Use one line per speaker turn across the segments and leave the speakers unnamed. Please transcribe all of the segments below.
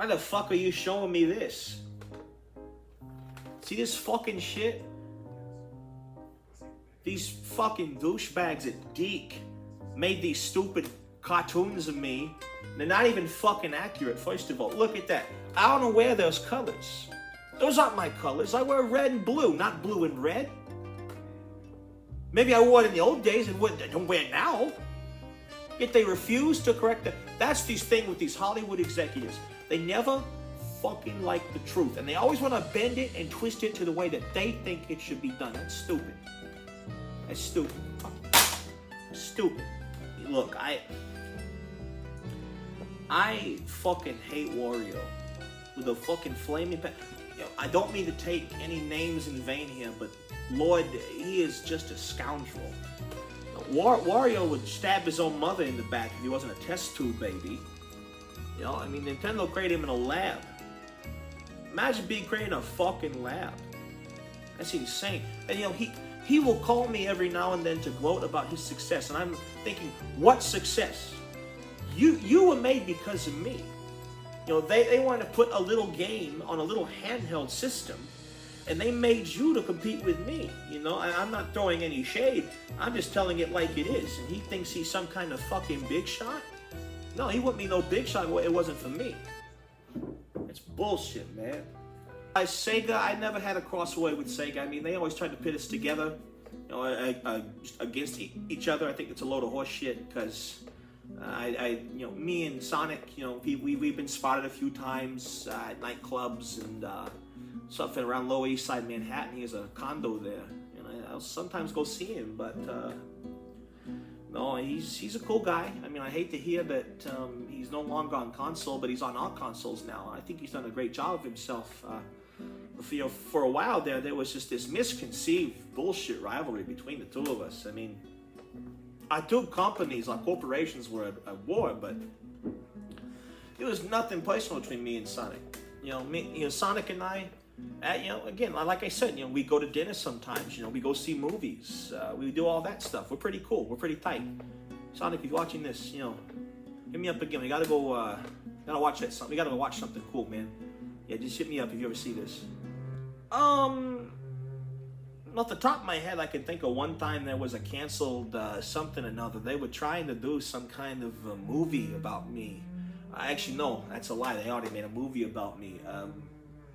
Why the fuck are you showing me this? See this fucking shit? These fucking douchebags at Deke made these stupid cartoons of me. They're not even fucking accurate, first of all. Look at that. I don't wear those colors. Those aren't my colors. I wear red and blue, not blue and red. Maybe I wore it in the old days and I don't wear it now. Yet they refuse to correct it. That's the thing with these Hollywood executives. They never fucking like the truth. And they always want to bend it and twist it to the way that they think it should be done. That's stupid. That's stupid. Stupid. Look, I fucking hate Wario with a fucking flaming I don't mean to take any names in vain here, but Lord, he is just a scoundrel. Wario would stab his own mother in the back if he wasn't a test tube baby. You know, I mean, Nintendo created him in a lab. Imagine being created in a fucking lab. That's insane. And you know, he will call me every now and then to gloat about his success, and I'm thinking, what success? You were made because of me. You know, they wanted to put a little game on a little handheld system, and they made you to compete with me. You know, I'm not throwing any shade. I'm just telling it like it is. And he thinks he's some kind of fucking big shot? No, he wouldn't be no big shot. It wasn't for me. It's bullshit, man. Sega, I never had a crossword with Sega. I mean, they always tried to pit us together, you know, against each other. I think it's a load of horse shit because you know, me and Sonic, you know, we've been spotted a few times at nightclubs and something around Lower East Side Manhattan. He has a condo there, and I'll sometimes go see him. But no, he's a cool guy. I mean, I hate to hear that he's no longer on console, but he's on our consoles now. I think he's done a great job of himself. You know, for a while there was just this misconceived bullshit rivalry between the two of us. I mean, our two companies, our corporations were at war, but it was nothing personal between me and Sonic. You know, Sonic and I, you know, again, like I said, you know, we go to dinner sometimes. You know, we go see movies. We do all that stuff. We're pretty cool. We're pretty tight. Sonic, if you're watching this, you know, hit me up again. We gotta go. Gotta watch that. We gotta go watch something cool, man. Yeah, just hit me up if you ever see this. Off the top of my head, I can think of one time there was a canceled something or another. They were trying to do some kind of a movie about me. Actually, no, that's a lie. They already made a movie about me.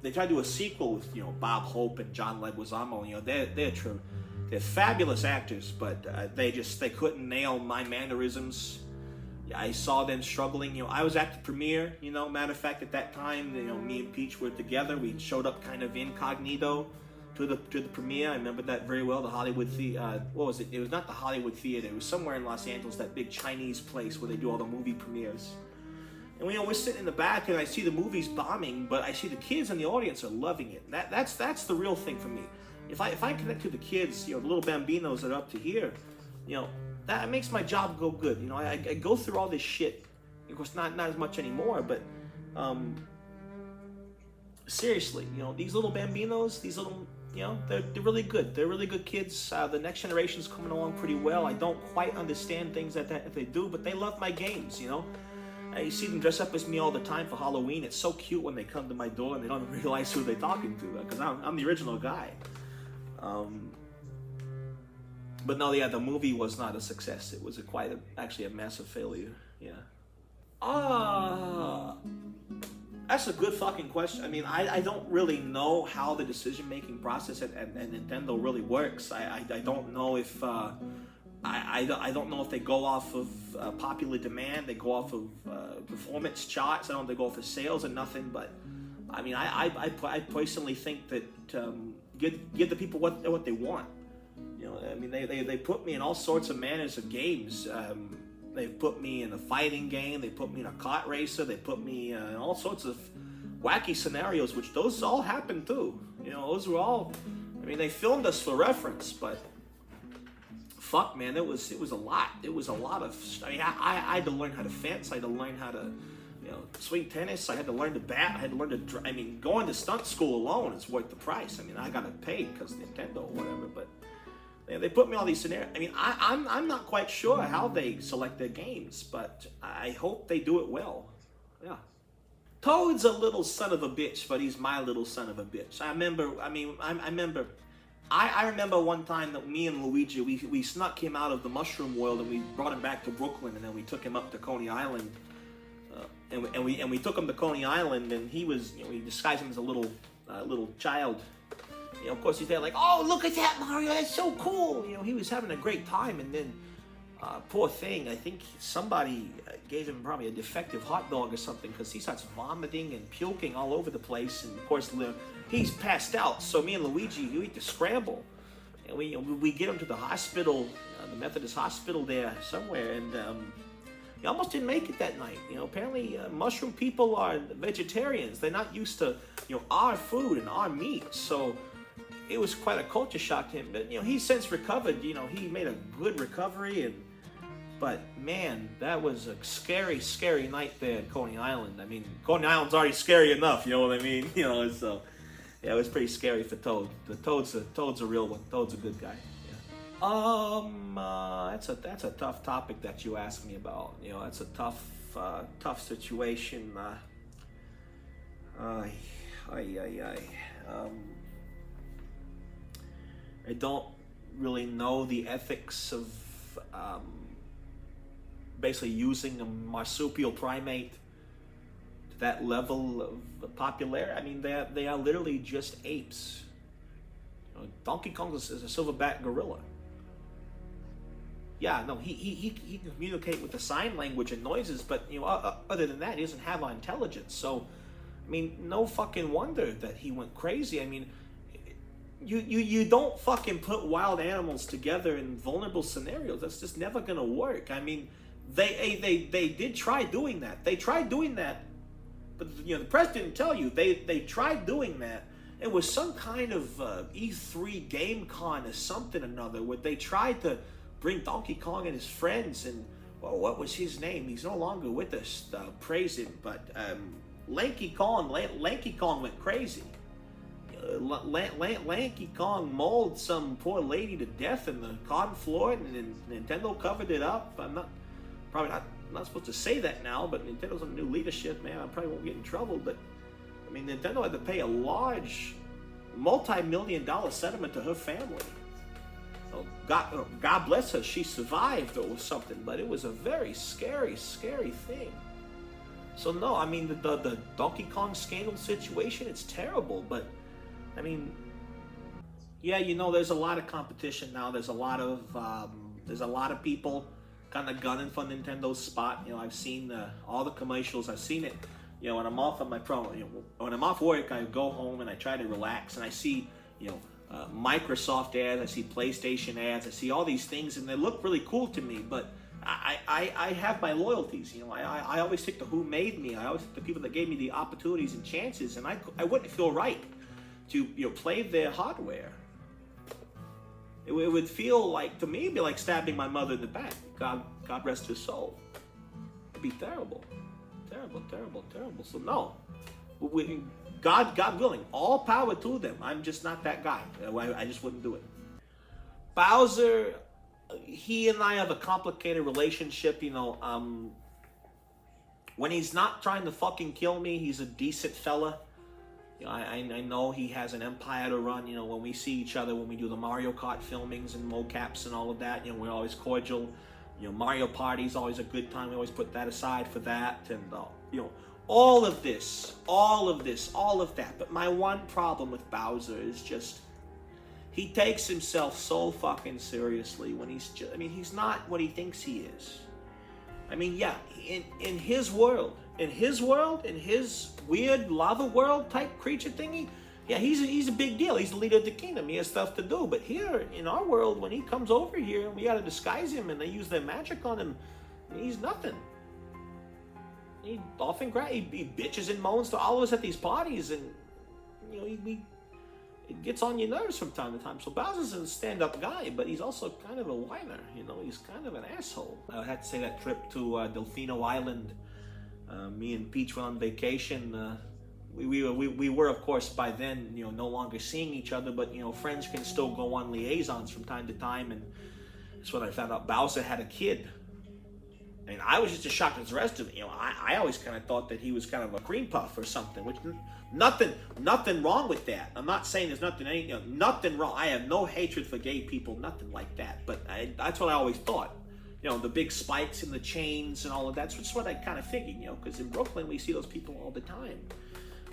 They tried to do a sequel with, you know, Bob Hope and John Leguizamo. You know, they're fabulous actors, but they couldn't nail my mannerisms. I saw them struggling. You know, I was at the premiere. You know, matter of fact, at that time, you know, me and Peach were together. We showed up kind of incognito to the premiere. I remember that very well. The Hollywood what was it? It was not the Hollywood Theater. It was somewhere in Los Angeles, that big Chinese place where they do all the movie premieres. And you know, we're sitting in the back, and I see the movies bombing, but I see the kids in the audience are loving it. That's the real thing for me. If I connect to the kids, you know, the little bambinos that are up to here, you know, that makes my job go good. You know, I go through all this shit. Of course, not as much anymore, but seriously, you know, these little bambinos, these little, you know, they're really good. They're really good kids. The next generation's coming along pretty well. I don't quite understand things that they do, but they love my games, you know. You see them dress up as me all the time for Halloween. It's so cute when they come to my door and they don't realize who they're talking to, because I'm the original guy. But no, yeah, the movie was not a success. It was actually a massive failure. Yeah. That's a good fucking question. I mean, I don't really know how the decision-making process at Nintendo really works. I don't know if I don't know if they go off of popular demand. They go off of performance charts. I don't know if they go off of sales or nothing. But I mean, I personally think that give the people what they want. You know, I mean, they put me in all sorts of manners of games. They put me in a fighting game. They put me in a kart racer. They put me in all sorts of wacky scenarios, which those all happened too. You know, those were all. I mean, they filmed us for reference, but fuck, man, it was a lot. It was a lot of. I mean, I had to learn how to fence. I had to learn how to, you know, swing tennis. I had to learn to bat. I had to learn to. I mean, going to stunt school alone is worth the price. I mean, I got it paid because Nintendo or whatever, but. They put me all these scenarios. I mean, I'm not quite sure how they select their games, but I hope they do it well. Yeah. Toad's a little son of a bitch, but he's my little son of a bitch. I remember one time that me and Luigi, we snuck him out of the mushroom world and we brought him back to Brooklyn, and then we took him up to Coney Island. And we took him to Coney Island, and he was, we disguised him as a little child. Of course he's there like, oh, look at that, Mario, that's so cool. He was having a great time, and then poor thing, I think somebody gave him probably a defective hot dog or something, because he starts vomiting and puking all over the place, and of course he's passed out. So me and Luigi, we eat the scramble, and we get him to the hospital, the Methodist hospital there somewhere, and he almost didn't make it that night. Apparently mushroom people are vegetarians. They're not used to our food and our meat, so it was quite a culture shock to him. But he's since recovered. He made a good recovery, but man, that was a scary, scary night there at Coney Island. I mean, Coney Island's already scary enough, you know what I mean? So yeah, it was pretty scary for Toad. But Toad's a real one. Toad's a good guy. Yeah. That's a tough topic that you asked me about. That's a tough situation. I don't really know the ethics of basically using a marsupial primate to that level of popularity. I mean, they are literally just apes. Donkey Kong is a silverback gorilla. Yeah, no, he can communicate with the sign language and noises, but other than that, he doesn't have intelligence. So, I mean, no fucking wonder that he went crazy. I mean, you don't fucking put wild animals together in vulnerable scenarios. That's just never gonna work. I mean, they did try doing that. They tried doing that, but the press didn't tell you. They tried doing that. It was some kind of E3 game con or something or another, where they tried to bring Donkey Kong and his friends, and well, what was his name? He's no longer with us. Praise him, but Lanky Kong went crazy. Lanky Kong mauled some poor lady to death in the cotton floor, and Nintendo covered it up. I'm not supposed to say that now, but Nintendo's under new leadership, man. I probably won't get in trouble, but I mean, Nintendo had to pay a large, multi-million-dollar settlement to her family. So God bless her, she survived or something, but it was a very scary, scary thing. So no, I mean, the Donkey Kong scandal situation, it's terrible, but I mean, yeah, there's a lot of competition now. There's a lot of people kind of gunning for Nintendo's spot. I've seen all the commercials. I've seen it. When I'm off on my when I'm off work, I go home and I try to relax, and I see, Microsoft ads, I see PlayStation ads, I see all these things, and they look really cool to me. But I have my loyalties. I always take the who made me. I always take the people that gave me the opportunities and chances, and I wouldn't feel right to play their hardware. It would feel like, to me, it'd be like stabbing my mother in the back. God rest her soul. It'd be terrible. Terrible, terrible, terrible. So no, God willing, all power to them. I'm just not that guy. I just wouldn't do it. Bowser, he and I have a complicated relationship. When he's not trying to fucking kill me, he's a decent fella. I know he has an empire to run. When we see each other, when we do the Mario Kart filmings and mocaps and all of that, we're always cordial. Mario Party's always a good time. We always put that aside for that, and all of this, all of that. But my one problem with Bowser is just he takes himself so fucking seriously when he's not what he thinks he is. I mean, yeah, in his world, in his weird lava world type creature thingy, yeah, he's a big deal. He's the leader of the kingdom. He has stuff to do. But here, in our world, when he comes over here, we gotta disguise him, and they use their magic on him. He's nothing. He often he bitches and moans to all of us at these parties, and it gets on your nerves from time to time. So Bowser's a stand-up guy, but he's also kind of a whiner. He's kind of an asshole. I had to say that trip to Delfino Island. Me and Peach went on vacation. We were, of course, by then, no longer seeing each other, but, friends can still go on liaisons from time to time, and that's when I found out Bowser had a kid. I mean, I was just as shocked as the rest of it. I always kind of thought that he was kind of a cream puff or something, which nothing wrong with that. I'm not saying there's nothing wrong. I have no hatred for gay people, nothing like that. But that's what I always thought. The big spikes in the chains and all of that's just what I kind of figured, because in Brooklyn we see those people all the time.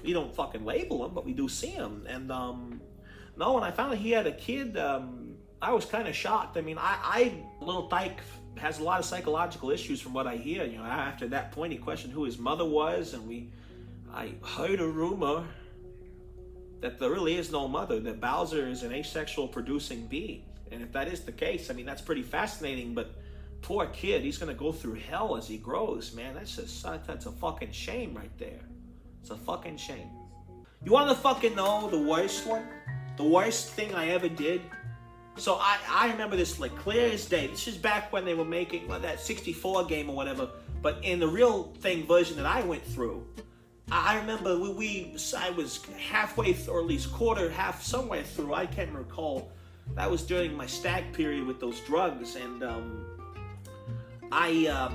We don't fucking label them, but we do see them. And no, when I found out he had a kid, I was kind of shocked. I mean, little Dyke has a lot of psychological issues from what I hear. After that point, he questioned who his mother was, and I heard a rumor that there really is no mother, that Bowser is an asexual producing being. And if that is the case, I mean, that's pretty fascinating, but poor kid, he's gonna go through hell as he grows, man. That's a fucking shame right there. It's a fucking shame. You wanna fucking know the worst one? The worst thing I ever did? So I remember this like clear as day. This is back when they were making that 64 game or whatever, but in the real thing version that I went through, I remember I was halfway through, or at least half somewhere through, I can't recall. That was during my stag period with those drugs, and I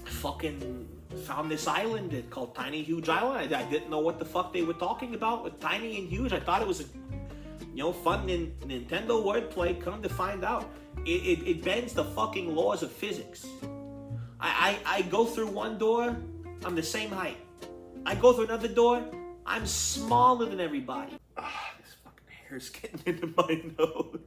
fucking found this island called Tiny Huge Island. I didn't know what the fuck they were talking about with tiny and huge. I thought it was a fun Nintendo wordplay. Come to find out, it bends the fucking laws of physics. I go through one door, I'm the same height. I go through another door, I'm smaller than everybody. This fucking hair's getting into my nose.